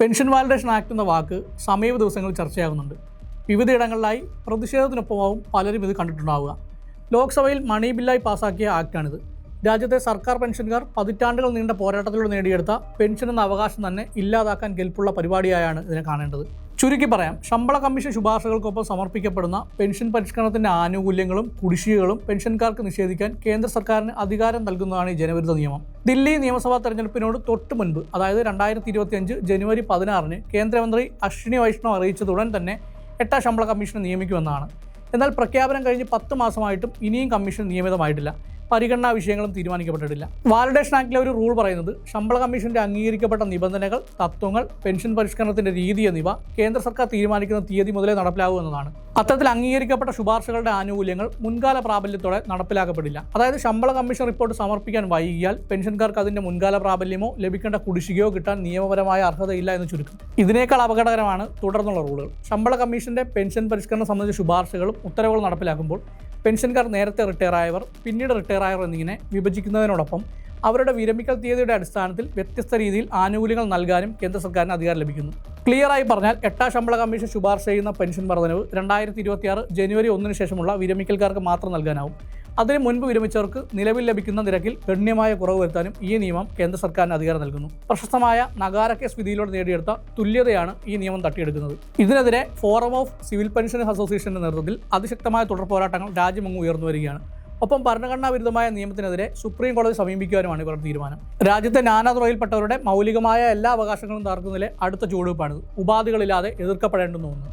Pension validation act എന്ന വാക്ക് സമീപ ദിവസങ്ങളിൽ ചർച്ചയാകുന്നുണ്ട്. വിവിധയിടങ്ങളിലായി പ്രതിഷേധത്തിനൊപ്പമാവും പലരും ഇത് കണ്ടിട്ടുണ്ടാവുക. ലോക്സഭയിൽ മണി ബില്ലായി പാസാക്കിയ ആക്ടാണിത്. രാജ്യത്തെ സർക്കാർ പെൻഷൻകാർ പതിറ്റാണ്ടുകൾ നീണ്ട പോരാട്ടത്തിലൂടെ നേടിയെടുത്ത പെൻഷൻ എന്ന അവകാശം തന്നെ ഇല്ലാതാക്കാൻ കെൽപ്പുള്ള പരിപാടിയായാണ് ഇതിനെ കാണേണ്ടത്. ചുരുക്കി പറയാം, ശമ്പള കമ്മീഷൻ ശുപാർശകൾക്കൊപ്പം സമർപ്പിക്കപ്പെടുന്ന പെൻഷൻ പരിഷ്കരണത്തിൻ്റെ ആനുകൂല്യങ്ങളും കുടിശ്ശികകളും പെൻഷൻകാർക്ക് നിഷേധിക്കാൻ കേന്ദ്ര സർക്കാരിന് അധികാരം നൽകുന്നതാണ് ഈ ജനവിരുദ്ധ നിയമം. ദില്ലി നിയമസഭാ തെരഞ്ഞെടുപ്പിനോട് തൊട്ട് മുൻപ്, അതായത് 2025 ജനുവരി 16 കേന്ദ്രമന്ത്രി അശ്വിനി വൈഷ്ണവ് അറിയിച്ചതുടൻ തന്നെ 8ാം ശമ്പള കമ്മീഷനെ നിയമിക്കുമെന്നാണ്. എന്നാൽ പ്രഖ്യാപനം കഴിഞ്ഞ് 10 മാസമായിട്ടും ഇനിയും കമ്മീഷൻ നിയമിതമായിട്ടില്ല. പരിഗണനാ വിഷയങ്ങളും തീരുമാനിക്കപ്പെട്ടിട്ടില്ല. വാലിഡേഷൻ ആക്ടിലെ ഒരു റൂൾ പറയുന്നത് ശമ്പള കമ്മീഷന്റെ അംഗീകരിക്കപ്പെട്ട നിബന്ധനകൾ, തത്വങ്ങൾ, പെൻഷൻ പരിഷ്കരണത്തിന്റെ രീതി എന്നിവ കേന്ദ്ര സർക്കാർ തീരുമാനിക്കുന്ന തീയതി മുതലേ നടപ്പിലാകൂ എന്നതാണ്. അത്തരത്തിൽ അംഗീകരിക്കപ്പെട്ട ശുപാർശകളുടെ ആനുകൂല്യങ്ങൾ മുൻകാല പ്രാബല്യത്തോടെ നടപ്പിലാക്കപ്പെടില്ല. അതായത് ശമ്പള കമ്മീഷൻ റിപ്പോർട്ട് സമർപ്പിക്കാൻ വൈകിയാൽ പെൻഷൻകാർക്ക് അതിന്റെ മുൻകാല പ്രാബല്യമോ ലഭിക്കേണ്ട കുടിശ്ശികയോ കിട്ടാൻ നിയമപരമായ അർഹതയില്ല എന്ന് ചുരുക്കം. ഇതിനേക്കാൾ അപകടകരമാണ് തുടർന്നുള്ള റൂളുകൾ. ശമ്പള കമ്മീഷന്റെ പെൻഷൻ പരിഷ്കരണം സംബന്ധിച്ച ശുപാർശകളും ഉത്തരവുകളും നടപ്പിലാക്കുമ്പോൾ പെൻഷൻകാർ നേരത്തെ റിട്ടയർ ആയവർ, പിന്നീട് റിട്ടയർ ആയവർ എന്നിങ്ങനെ വിഭജിക്കുന്നതിനോടൊപ്പം അവരുടെ വിരമിക്കൽ തീയതിയുടെ അടിസ്ഥാനത്തിൽ വ്യത്യസ്ത രീതിയിൽ ആനുകൂല്യങ്ങൾ നൽകാനും കേന്ദ്ര സർക്കാരിന് അധികാരം ലഭിക്കുന്നു. ക്ലിയറായി പറഞ്ഞാൽ 8ാം ശമ്പള കമ്മീഷൻ ശുപാർശ ചെയ്യുന്ന പെൻഷൻ വർധനവ് 2026 ജനുവരി 1 ശേഷമുള്ള വിരമിക്കൽക്കാർക്ക് മാത്രം നൽകാനാവും. അതിന് മുൻപ് വിരമിച്ചവർക്ക് നിലവിൽ ലഭിക്കുന്ന നിരക്കിൽ ഗണ്യമായ കുറവ് വരുത്താനും ഈ നിയമം കേന്ദ്ര സർക്കാരിന് അധികാരം നൽകുന്നു. പ്രശസ്തമായ നഗാര കേസ് വിധിയിലൂടെ നേടിയെടുത്ത തുല്യതയാണ് ഈ നിയമം തട്ടിയെടുക്കുന്നത്. ഇതിനെതിരെ ഫോറം ഓഫ് സിവിൽ പെൻഷനേഴ്സ് അസോസിയേഷന്റെ നേതൃത്വത്തിൽ അതിശക്തമായ തുടർ പോരാട്ടങ്ങൾ രാജ്യമെങ്ങും ഉയർന്നു വരികയാണ്. ഒപ്പം ഭരണഘടനാ വിരുദ്ധമായ നിയമത്തിനെതിരെ സുപ്രീം കോടതി സമീപിക്കുവാനുമാണ് ഇവരുടെ തീരുമാനം. രാജ്യത്തെ നാനാതുറയിൽപ്പെട്ടവരുടെ മൗലികമായ എല്ലാ അവകാശങ്ങളും തകർക്കുന്നതിലെ അടുത്ത ചുവടുവെപ്പാണിത്. ഉപാധികളില്ലാതെ എതിർക്കപ്പെടേണ്ടുന്ന ഒന്ന്.